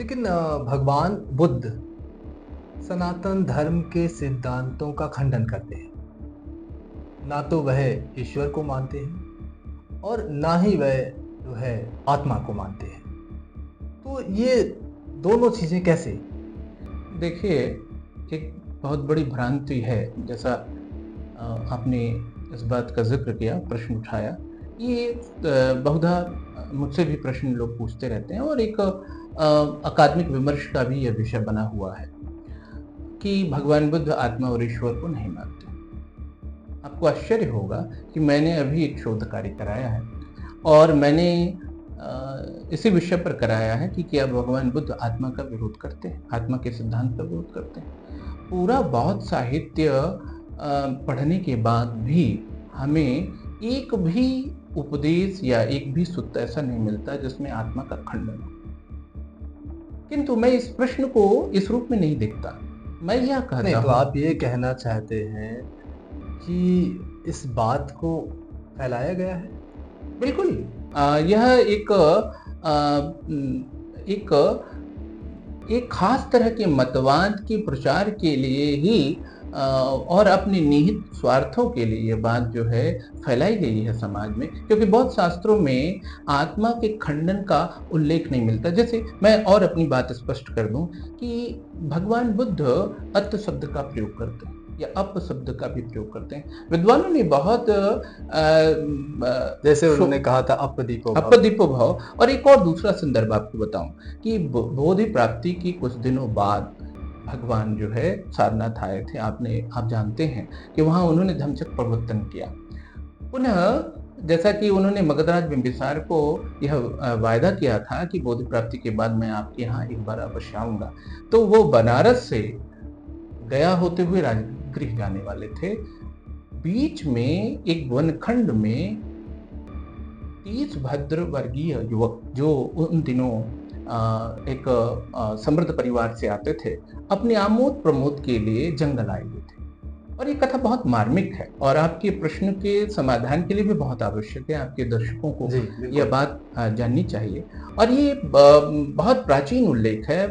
लेकिन भगवान बुद्ध सनातन धर्म के सिद्धांतों का खंडन करते हैं। ना तो वह ईश्वर को मानते हैं और ना ही वह जो है आत्मा को मानते हैं। तो ये दोनों चीजें कैसे? देखिए, एक बहुत बड़ी भ्रांति है, जैसा आपने इस बात का ज़िक्र किया, प्रश्न उठाया। ये बहुधा मुझसे भी प्रश्न लोग पूछते रहते हैं और एक अकादमिक विमर्श का भी यह विषय बना हुआ है कि भगवान बुद्ध आत्मा और ईश्वर को नहीं मानते। आपको आश्चर्य होगा कि मैंने अभी एक शोध कार्य कराया है और मैंने इसी विषय पर कराया है कि क्या भगवान बुद्ध आत्मा का विरोध करते हैं, आत्मा के सिद्धांत का विरोध करते हैं। पूरा बहुत साहित्य पढ़ने के बाद भी हमें एक भी उपदेश या एक भी सूत्र ऐसा नहीं मिलता जिसमें आत्मा का खंडन हो। किंतु मैं इस प्रश्न को इस रूप में नहीं देखता। मैं यह कहता नहीं, तो हूं, आप ये कहना चाहते हैं कि इस बात को फैलाया गया है? बिल्कुल। यह एक एक खास तरह के मतवाद के प्रचार के लिए ही और अपने निहित स्वार्थों के लिए ये बात जो है फैलाई गई है समाज में, क्योंकि बहुत शास्त्रों में आत्मा के खंडन का उल्लेख नहीं मिलता। जैसे मैं और अपनी बात स्पष्ट कर दूं कि भगवान बुद्ध अत शब्द का प्रयोग करते हैं या अप शब्द का भी प्रयोग करते हैं। विद्वानों ने बहुत जैसे उन्होंने कहा था अपदीपो भव। अपदीपो भाव। और एक और दूसरा संदर्भ आपको बताऊं कि बोधि प्राप्ति की कुछ दिनों बाद भगवान जो है सारनाथ आए थे। आप जानते हैं कि वहां उन्होंने धम्मचक्र प्रवर्तन किया। पुनः जैसा कि उन्होंने मगधराज बिंबिसार को यह वायदा किया था कि बोधि प्राप्ति के बाद मैं आपके यहाँ एक बार अवश्य आऊंगा, तो वो बनारस से गया होते हुए राजगृह जाने वाले थे। बीच में एक वनखंड में 30 भद्र वर्गीय युवक, जो उन दिनों एक समृद्ध परिवार से आते थे, अपने आमोद प्रमोद के लिए जंगल आए हुए थे। और ये कथा बहुत मार्मिक है और आपके प्रश्न के समाधान के लिए भी बहुत आवश्यक है। आपके दर्शकों को यह बात जाननी चाहिए। और ये बहुत प्राचीन उल्लेख है।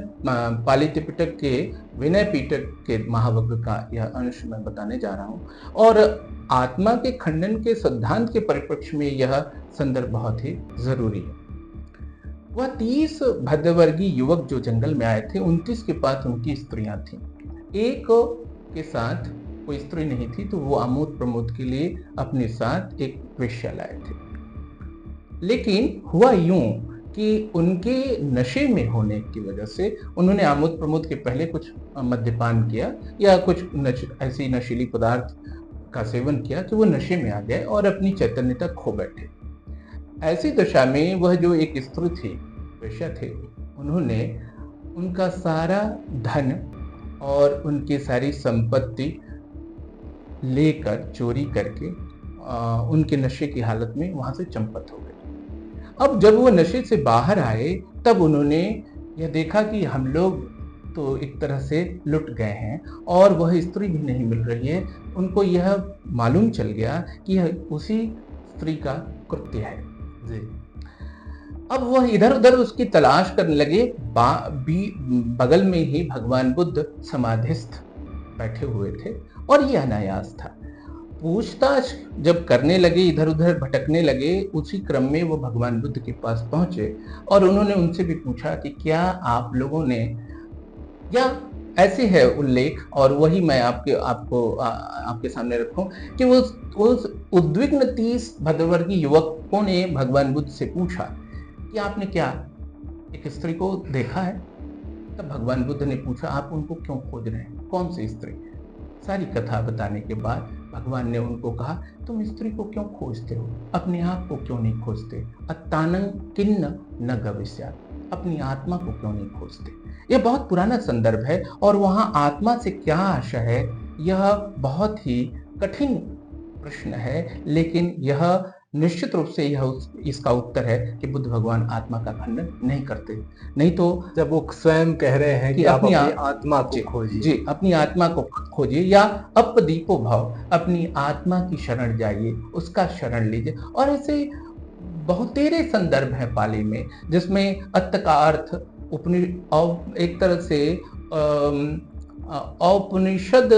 पाली त्रिपिटक के विनय पिटक के महावग्र का यह अंश मैं बताने जा रहा हूँ। और आत्मा के खंडन के सिद्धांत के परिप्रेक्ष्य में यह संदर्भ बहुत ही जरूरी है। वह 30 भद्रवर्गीय युवक जो जंगल में आए थे, 29 के पास उनकी स्त्रियां थीं। एक के साथ कोई स्त्री नहीं थी, तो वो आमोद प्रमोद के लिए अपने साथ एक वेश्या लाए थे। लेकिन हुआ यूं कि उनके नशे में होने की वजह से उन्होंने आमोद प्रमोद के पहले कुछ मद्यपान किया या कुछ ऐसी नशीली पदार्थ का सेवन किया कि वो नशे में आ गए और अपनी चैतन्यता खो बैठे। ऐसी दशा में वह जो एक स्त्री थी, वेश्या थे, उन्होंने उनका सारा धन और उनकी सारी संपत्ति लेकर चोरी करके उनके नशे की हालत में वहां से चंपत हो गए। अब जब वो नशे से बाहर आए, तब उन्होंने यह देखा कि हम लोग तो एक तरह से लुट गए हैं और वह स्त्री भी नहीं मिल रही है। उनको यह मालूम चल गया कि यह उसी स्त्री का कृत्य है जी। अब वह इधर उधर उसकी तलाश करने लगे। बगल में ही भगवान बुद्ध समाधिस्थ बैठे हुए थे और ये अनायास था। पूछताछ जब करने लगे, इधर उधर भटकने लगे, उसी क्रम में वो भगवान बुद्ध के पास पहुंचे और उन्होंने उनसे भी पूछा कि क्या आप लोगों ने, या ऐसे है उल्लेख और वही मैं आपके सामने रखूं कि उस उद्विग्न 30 भद्रवर्गीय युवकों ने भगवान बुद्ध से पूछा कि आपने क्या एक स्त्री को देखा है? तब भगवान बुद्ध ने पूछा, आप उनको क्यों खोज रहे हैं, कौन सी स्त्री? सारी कथा बताने के बाद भगवान ने उनको कहा, तुम स्त्री को क्यों खोजते हो, अपने आप को क्यों नहीं खोजते? अत्तानं किन्न न गविष्यात्, अपनी आत्मा को क्यों नहीं खोजते? यह बहुत पुराना संदर्भ है और वहां आत्मा से क्या आशा है, यह बहुत ही कठिन प्रश्न है, लेकिन यह निश्चित रूप से इसका उत्तर है कि बुद्ध भगवान आत्मा का खंडन नहीं करते। नहीं तो जब वो स्वयं कह रहे हैं कि आप अपनी आत्मा को खोजिए, जी, अपनी आत्मा को खोजिए या अपदीपो भाव, अपनी आत्मा की शरण जाइए, उसका शरण लीजिए। और ऐसे बहुतेरे संदर्भ हैं पाली में जिसमें अत्त का अर्थ एक तरह से औपनिषद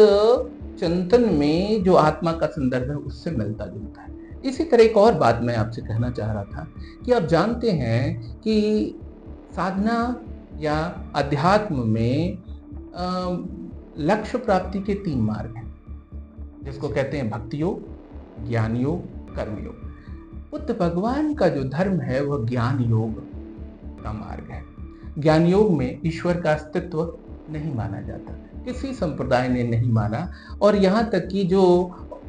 चिंतन में जो आत्मा का संदर्भ है उससे मिलता जुलता है। इसी तरह एक और बात मैं आपसे कहना चाह रहा था कि आप जानते हैं कि साधना या अध्यात्म में लक्ष्य प्राप्ति के 3 मार्ग हैं, जिसको कहते हैं भक्ति योग, ज्ञान योग, कर्म योग। बुद्ध भगवान का जो धर्म है वह ज्ञान योग का मार्ग है। ज्ञान योग में ईश्वर का अस्तित्व नहीं माना जाता, किसी संप्रदाय ने नहीं माना, और यहाँ तक कि जो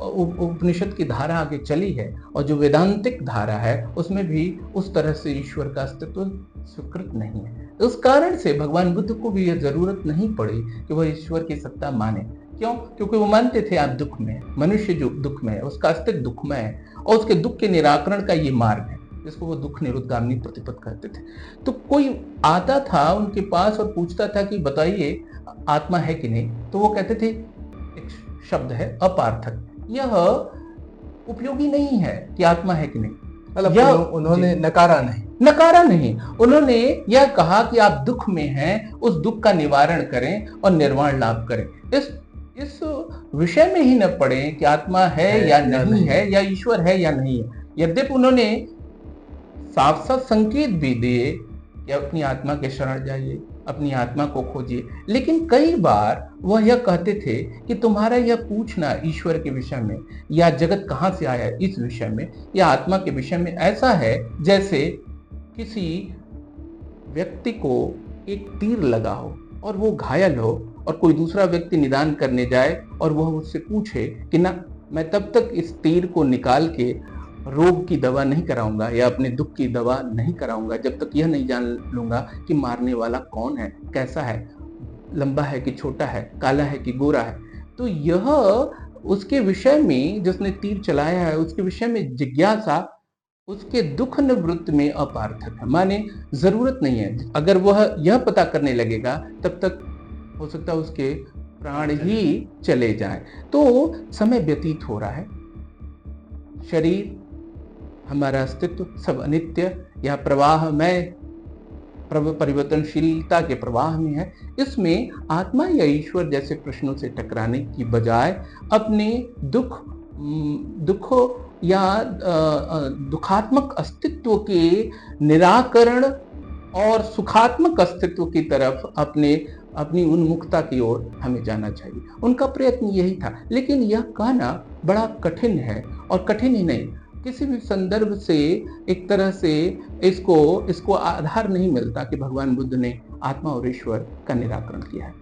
उपनिषद की धारा आगे चली है और जो वेदांतिक धारा है उसमें भी उस तरह से ईश्वर का अस्तित्व स्वीकृत नहीं है। उस कारण से भगवान बुद्ध को भी यह जरूरत नहीं पड़ी कि वह ईश्वर की सत्ता माने। क्यों? क्योंकि वो मानते थे आप दुख में है, मनुष्य जो दुख में है उसका अस्तित्व दुखमय है, और उसके दुख के निराकरण का ये मार्ग है जिसको वो दुख निरुद्गामिनी प्रतिपद कहते थे। तो कोई आता था उनके पास और पूछता था कि बताइए आत्मा है कि नहीं, तो वो कहते थे एक शब्द है अपार्थक, यह उपयोगी नहीं है कि आत्मा है कि नहीं। मतलब उन्होंने नकारा नहीं, उन्होंने यह कहा कि आप दुख में हैं, उस दुख का निवारण करें और निर्वाण लाभ करें। इस विषय में ही न पड़े कि आत्मा है या नहीं है, या ईश्वर है या नहीं है। यद्यपि उन्होंने साफ साफ संकेत भी दिए कि अपनी आत्मा के शरण जाइए, अपनी आत्मा को खोजिए, लेकिन कई बार वह यह कहते थे कि तुम्हारा यह पूछना ईश्वर के विषय में या जगत कहाँ से आया इस विषय में या आत्मा के विषय में ऐसा है जैसे किसी व्यक्ति को एक तीर लगा हो और वो घायल हो और कोई दूसरा व्यक्ति निदान करने जाए और वह उससे पूछे कि ना, मैं तब तक इस तीर को निकाल के रोग की दवा नहीं कराऊंगा या अपने दुख की दवा नहीं कराऊंगा जब तक यह नहीं जान लूंगा कि मारने वाला कौन है, कैसा है, लंबा है कि छोटा है, काला है कि गोरा है। तो यह उसके विषय में, जिसने तीर चलाया है उसके विषय में जिज्ञासा उसके दुख निवृत्त में अपार्थक है, माने जरूरत नहीं है। अगर वह यह पता करने लगेगा तब तक हो सकता है उसके प्राण ही चले जाएं। तो समय व्यतीत हो रहा है, शरीर, हमारा अस्तित्व सब अनित्य या प्रवाहमय परिवर्तनशीलता के प्रवाह में है। इसमें आत्मा या ईश्वर जैसे प्रश्नों से टकराने की बजाय अपने दुखों या दुखात्मक अस्तित्व के निराकरण और सुखात्मक अस्तित्व की तरफ अपनी उन्मुखता की ओर हमें जाना चाहिए। उनका प्रयत्न यही था, लेकिन यह कहना बड़ा कठिन है, और कठिन ही नहीं, किसी भी संदर्भ से एक तरह से इसको आधार नहीं मिलता कि भगवान बुद्ध ने आत्मा और ईश्वर का निराकरण किया है।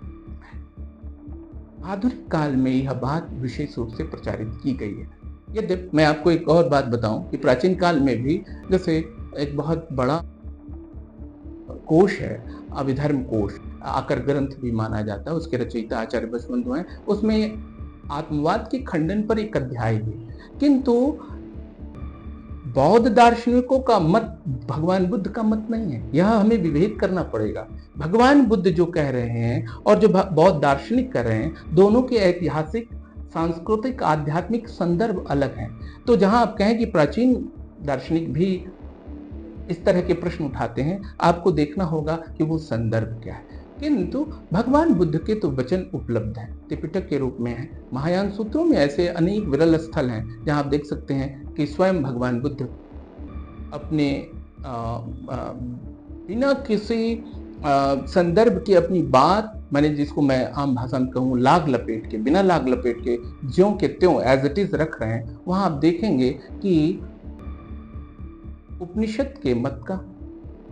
आधुनिक काल में यह बात विशेष रूप से प्रचारित की गई है। यद्यपि मैं आपको एक और बात बताऊं कि प्राचीन काल में भी जैसे एक बहुत बड़ा कोश है, अभिधर्म कोश, आकर ग्रंथ भी माना जाता है, उसके रचयिता आचार्य बसवंत हैं, उसमें आत्मवाद के खंडन पर एक अध्याय है। किंतु बौद्ध दार्शनिकों का मत भगवान बुद्ध का मत नहीं है, यह हमें विभेद करना पड़ेगा। भगवान बुद्ध जो कह रहे हैं और जो बौद्ध दार्शनिक कर रहे हैं, दोनों के ऐतिहासिक, सांस्कृतिक, आध्यात्मिक संदर्भ अलग हैं। तो जहां आप कहें कि प्राचीन दार्शनिक भी इस तरह के प्रश्न उठाते हैं, आपको देखना होगा कि वो संदर्भ क्या है। किंतु भगवान बुद्ध के तो वचन उपलब्ध हैं, त्रिपिटक के रूप में है, महायान सूत्रों में ऐसे अनेक विरल स्थल हैं जहां आप देख सकते हैं कि स्वयं भगवान बुद्ध अपने बिना किसी संदर्भ की अपनी बात, मैंने जिसको मैं आम भाषा में कहूँ लाग लपेट के, बिना लाग लपेट के ज्यों के त्यों एज इट इज रख रहे हैं। वहां आप देखेंगे कि उपनिषद के मत का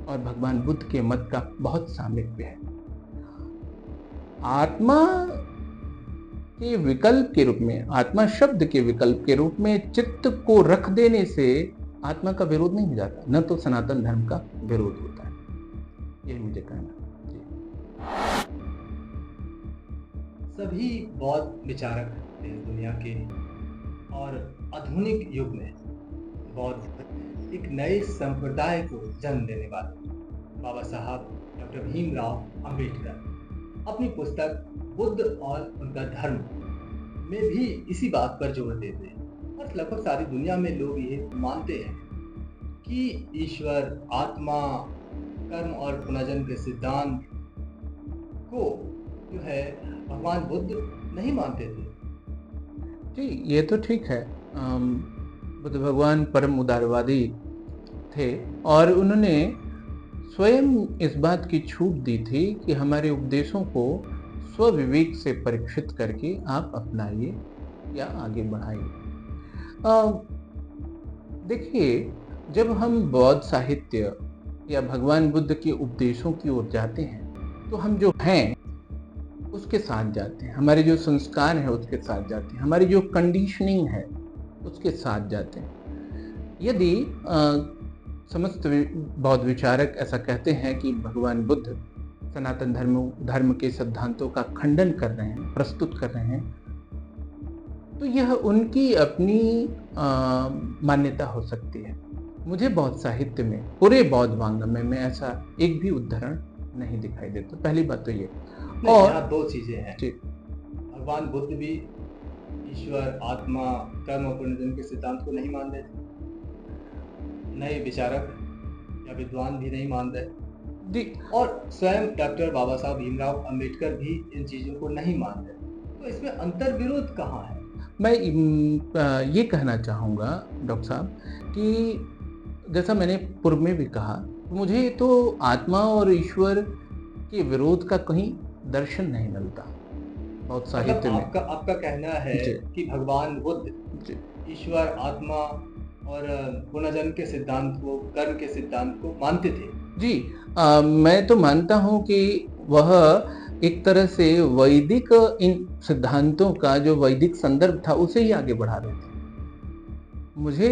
और भगवान बुद्ध के मत का बहुत सामिप्य है। आत्मा के विकल्प के रूप में, आत्मा शब्द के विकल्प के रूप में चित्त को रख देने से आत्मा का विरोध नहीं हो जाता, न तो सनातन धर्म का विरोध होता है। यही मुझे कहना है। सभी बौद्ध विचारक थे दुनिया के, और आधुनिक युग में बौद्ध एक नए संप्रदाय को जन्म देने वाले बाबा साहब डॉक्टर भीमराव अंबेडकर अपनी पुस्तक बुद्ध और उनका धर्म में भी इसी बात पर जोर देते हैं। और लगभग सारी दुनिया में लोग ये मानते हैं कि ईश्वर, आत्मा कर्म और पुनर्जन्म के सिद्धांत को जो है भगवान बुद्ध नहीं मानते थे। जी, ये तो ठीक है। बुद्ध भगवान परम उदारवादी थे और उन्होंने स्वयं इस बात की छूट दी थी कि हमारे उपदेशों को स्वविवेक से परीक्षित करके आप अपनाइए या आगे बढ़ाइए। देखिए, जब हम बौद्ध साहित्य या भगवान बुद्ध के उपदेशों की ओर जाते हैं तो हम जो हैं उसके साथ जाते हैं, हमारे जो संस्कार हैं उसके साथ जाते हैं, हमारी जो कंडीशनिंग है उसके साथ जाते हैं। यदि समस्त बौद्ध विचारक ऐसा कहते हैं कि भगवान बुद्ध सनातन धर्म के सिद्धांतों का खंडन कर रहे हैं, प्रस्तुत कर रहे हैं, तो यह उनकी अपनी मान्यता हो सकती है। मुझे बौद्ध साहित्य में, पूरे बौद्ध वाङ्मय में ऐसा एक भी उदाहरण नहीं दिखाई देता। पहली बात तो ये। और यहाँ दो चीजें हैं। जी, भगवान बुद्ध भी ईश्वर, आत्मा, कर्म और पुनर्जन्म के सिद्धांत को नहीं मान रहे थे। नए विचारक या विद्वान भी नहीं मान रहे जी। और स्वयं डॉक्टर बाबा साहब भीमराव अंबेडकर भी इन चीजों को नहीं मान रहे। तो इसमें अंतर विरोध कहाँ है? मैं ये कहना चाहूँगा डॉक्टर साहब कि जैसा मैंने पूर्व में भी कहा, मुझे तो आत्मा और ईश्वर के विरोध का कहीं दर्शन नहीं मिलता बौद्ध साहित्य में। आपका कहना है कि भगवान बुद्ध ईश्वर, आत्मा और पुनर्जन्म के सिद्धांत को, कर्म के सिद्धांत को मानते थे। जी, मैं तो मानता हूँ कि वह एक तरह से वैदिक इन सिद्धांतों का जो वैदिक संदर्भ था उसे ही आगे बढ़ा रहे थे। मुझे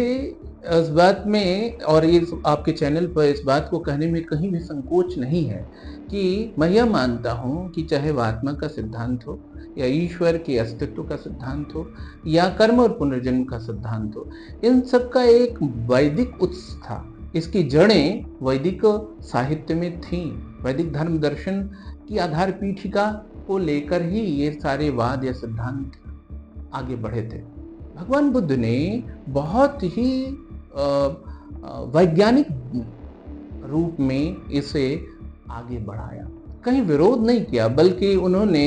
इस बात में और ये आपके चैनल पर इस बात को कहने में कहीं भी संकोच नहीं है कि मैं यह मानता हूँ कि चाहे वह आत्मा का सिद्धांत हो या ईश्वर के अस्तित्व का सिद्धांत हो या कर्म और पुनर्जन्म का सिद्धांत हो, इन सब का एक वैदिक उत्स था। इसकी जड़ें वैदिक साहित्य में थीं। वैदिक धर्म दर्शन की आधार पीठिका को लेकर ही ये सारे वाद या सिद्धांत आगे बढ़े थे। भगवान बुद्ध ने बहुत ही वैज्ञानिक रूप में इसे आगे बढ़ाया, कहीं विरोध नहीं किया, बल्कि उन्होंने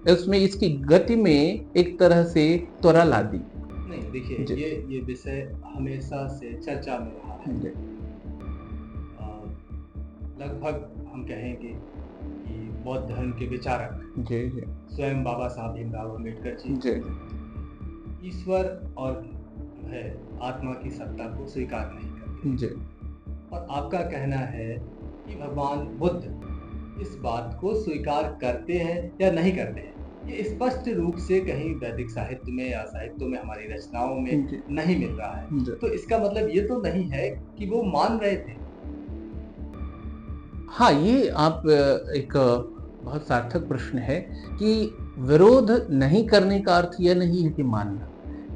इसमें इसकी गति में एक तरह से त्वरा ला दी। नहीं, देखिए, ये विषय हमेशा से चर्चा में रहा है। लगभग हम कहेंगे कि बौद्ध धर्म के विचारक स्वयं बाबा साहब भीमराव अंबेडकर जी ईश्वर और है आत्मा की सत्ता को स्वीकार नहीं करते। और आपका कहना है कि भगवान बुद्ध इस बात को स्वीकार करते हैं या नहीं करते हैं। ये स्पष्ट रूप से कहीं वैदिक साहित्य में या साहित्यों में, हमारी रचनाओं में नहीं मिल रहा है। तो इसका मतलब ये तो नहीं है कि वो मान रहे थे। हाँ, ये आप एक बहुत सार्थक प्रश्न है कि विरोध नहीं करने का अर्थ यह नहीं है कि मानना,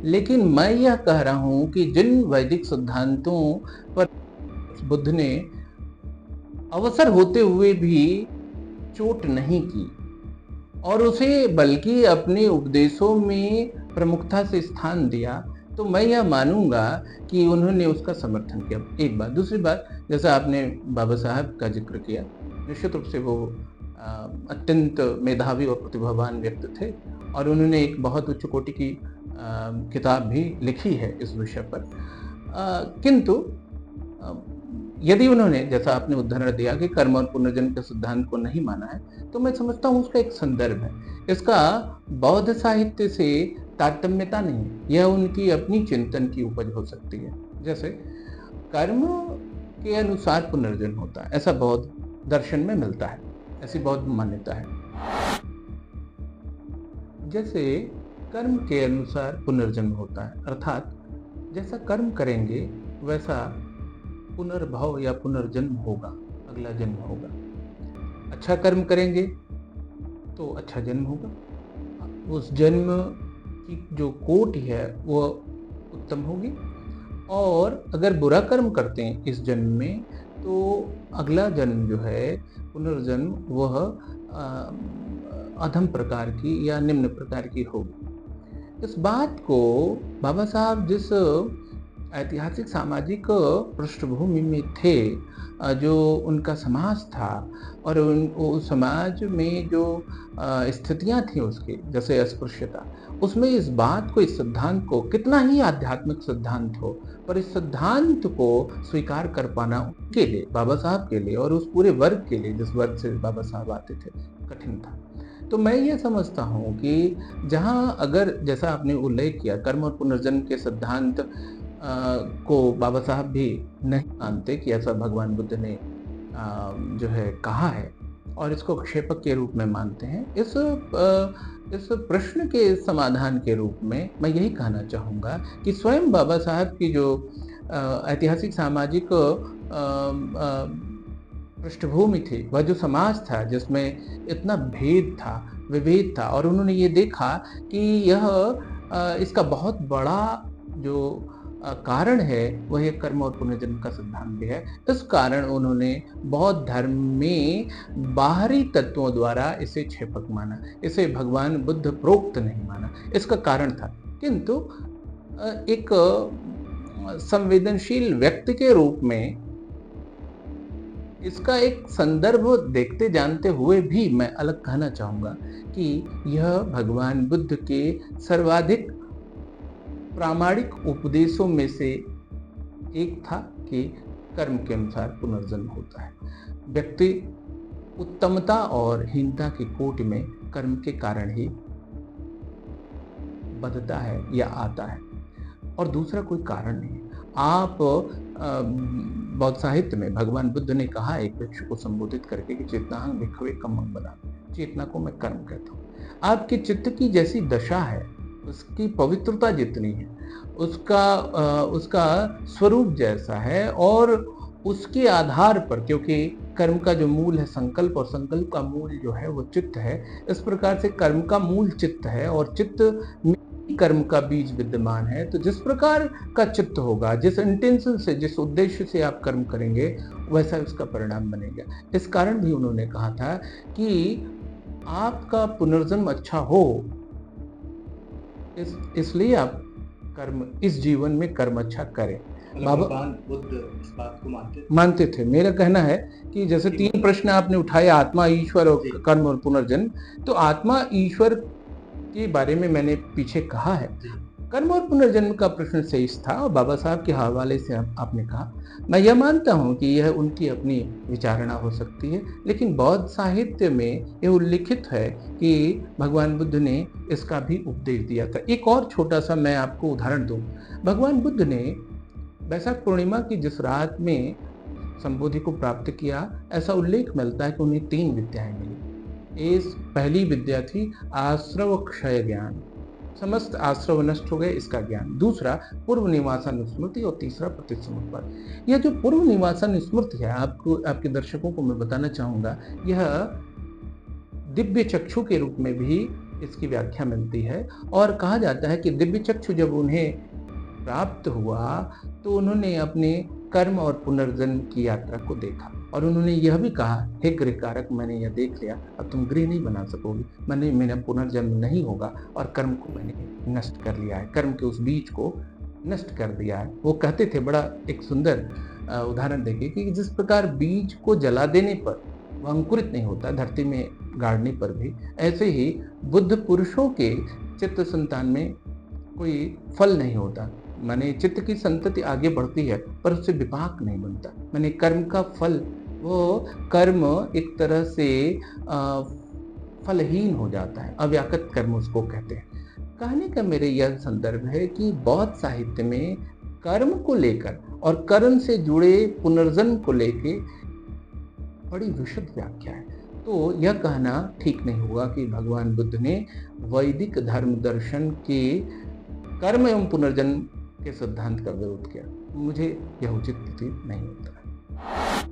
लेकिन मैं यह कह रहा हूँ कि जिन वैदिक सिद्धांतों पर बुद्ध ने अवसर होते हुए भी चोट नहीं की और उसे बल्कि अपने उपदेशों में प्रमुखता से स्थान दिया, तो मैं यह मानूंगा कि उन्होंने उसका समर्थन किया। एक बात। दूसरी बात, जैसा आपने बाबा साहब का जिक्र किया, निश्चित रूप से वो अत्यंत मेधावी और प्रतिभावान व्यक्ति थे और उन्होंने एक बहुत उच्च कोटि की किताब भी लिखी है इस विषय पर। किंतु यदि उन्होंने, जैसा आपने उदाहरण दिया कि कर्म और पुनर्जन्म के सिद्धांत को नहीं माना है, तो मैं समझता हूँ उसका एक संदर्भ है। इसका बौद्ध साहित्य से तारतम्यता नहीं, यह उनकी अपनी चिंतन की उपज हो सकती है। जैसे कर्म के अनुसार पुनर्जन्म होता है, ऐसा बौद्ध दर्शन में मिलता है, ऐसी बौद्ध मान्यता है। जैसे कर्म के अनुसार पुनर्जन्म होता है, अर्थात जैसा कर्म करेंगे वैसा पुनर्भव या पुनर्जन्म होगा, अगला जन्म होगा। अच्छा कर्म करेंगे तो अच्छा जन्म होगा, उस जन्म की जो कोटि है वो उत्तम होगी। और अगर बुरा कर्म करते हैं इस जन्म में, तो अगला जन्म जो है पुनर्जन्म, वह अधम प्रकार की या निम्न प्रकार की होगी। इस बात को बाबा साहब जिस ऐतिहासिक सामाजिक पृष्ठभूमि में थे, जो उनका समाज था और उस समाज में जो स्थितियां थी उसकी, जैसे अस्पृश्यता, उसमें इस बात को, इस सिद्धांत को, कितना ही आध्यात्मिक सिद्धांत हो, पर इस सिद्धांत को स्वीकार कर पाना उनके लिए, बाबा साहब के लिए और उस पूरे वर्ग के लिए जिस वर्ग से बाबा साहब आते थे, कठिन था। तो मैं ये समझता हूँ कि जहाँ, अगर जैसा आपने उल्लेख किया, कर्म और पुनर्जन्म के सिद्धांत को बाबा साहब भी नहीं मानते कि ऐसा भगवान बुद्ध ने जो है कहा है, और इसको क्षेपक के रूप में मानते हैं। इस प्रश्न के समाधान के रूप में मैं यही कहना चाहूँगा कि स्वयं बाबा साहब की जो ऐतिहासिक सामाजिक पृष्ठभूमि थी, वह जो समाज था जिसमें इतना भेद था, विभेद था, और उन्होंने ये देखा कि यह इसका बहुत बड़ा जो कारण है वह एक कर्म और पुनर्जन्म का सिद्धांत भी है। इस कारण उन्होंने बौद्ध धर्म में बाहरी तत्वों द्वारा इसे क्षेपक माना, इसे भगवान बुद्ध प्रोक्त नहीं माना। इसका कारण था, किंतु एक संवेदनशील व्यक्ति के रूप में इसका एक संदर्भ देखते जानते हुए भी मैं अलग कहना चाहूँगा कि यह भगवान बुद्ध के सर्वाधिक प्रामाणिक उपदेशों में से एक था कि कर्म के अनुसार पुनर्जन्म होता है। व्यक्ति उत्तमता और हीनता की कोटि में कर्म के कारण ही बदता है या आता है, और दूसरा कोई कारण नहीं। आप बौद्ध साहित्य में भगवान बुद्ध ने कहा एक वृक्ष को संबोधित करके कि चेतनाहं भिक्खवे कम्मं वदामि, चेतना को मैं कर्म कहता हूँ। आपके चित्त की जैसी दशा है, उसकी पवित्रता जितनी है, उसका स्वरूप जैसा है, और उसके आधार पर, क्योंकि कर्म का जो मूल है संकल्प, और संकल्प का मूल जो है वो चित्त है, इस प्रकार से कर्म का मूल चित्त है, और चित्त में कर्म का बीज विद्यमान है। तो जिस प्रकार का चित्त होगा, जिस इंटेंशन से, जिस उद्देश्य से आप कर्म करेंगे, वैसा उसका परिणाम बनेगा। इस कारण भी उन्होंने कहा था कि आपका पुनर्जन्म अच्छा हो, इसलिए आप कर्म, इस जीवन में कर्म अच्छा करें। भगवान बुद्ध इस बात को मानते थे। मेरा कहना है कि जैसे 3 प्रश्न आपने उठाए, आत्मा, ईश्वर और कर्म और पुनर्जन्म, तो आत्मा, ईश्वर के बारे में मैंने पीछे कहा है। कर्म और पुनर्जन्म का प्रश्न शेष था, और बाबा साहब के हवाले से आपने कहा। मैं यह मानता हूँ कि यह उनकी अपनी विचारणा हो सकती है, लेकिन बौद्ध साहित्य में यह उल्लिखित है कि भगवान बुद्ध ने इसका भी उपदेश दिया था। एक और छोटा सा मैं आपको उदाहरण दूं। भगवान बुद्ध ने वैशाख पूर्णिमा की जिस रात में संबोधि को प्राप्त किया, ऐसा उल्लेख मिलता है कि उन्हें 3 विद्याएं मिली। पहली विद्या थी आश्रव क्षय ज्ञान, समस्त आश्रव नष्ट हो गए, इसका ज्ञान। दूसरा पूर्व निवासन स्मृति, और तीसरा प्रतिसमुत्पाद। यह जो पूर्व निवासन स्मृति है, आपको, आपके दर्शकों को मैं बताना चाहूंगा, यह दिव्य चक्षु के रूप में भी इसकी व्याख्या मिलती है, और कहा जाता है कि दिव्य चक्षु जब उन्हें प्राप्त हुआ तो उन्होंने अपने कर्म और पुनर्जन्म की यात्रा को देखा, और उन्होंने यह भी कहा, हे गृहकारक, मैंने यह देख लिया, अब तुम गृह नहीं बना सकोगे, मेरा पुनर्जन्म नहीं होगा, और कर्म को मैंने नष्ट कर लिया है, कर्म के उस बीज को नष्ट कर दिया है। वो कहते थे, बड़ा एक सुंदर उदाहरण देके, कि जिस प्रकार बीज को जला देने पर वह अंकुरित नहीं होता, धरती में गाड़ने पर भी, ऐसे ही बुद्ध पुरुषों के चित्त संतान में कोई फल नहीं होता। माने चित्त की संतति आगे बढ़ती है, पर उससे विपाक नहीं बनता। माने कर्म का फल, वो कर्म एक तरह से फलहीन हो जाता है, अव्याकृत कर्म उसको कहते हैं। कहने का मेरे यह संदर्भ है कि बौद्ध साहित्य में कर्म को लेकर और कर्म से जुड़े पुनर्जन्म को लेकर बड़ी विशुद्ध व्याख्या है। तो यह कहना ठीक नहीं होगा कि भगवान बुद्ध ने वैदिक धर्म दर्शन के कर्म एवं पुनर्जन्म के सिद्धांत का विरोध किया। मुझे यह उचित प्रतीत नहीं होता है।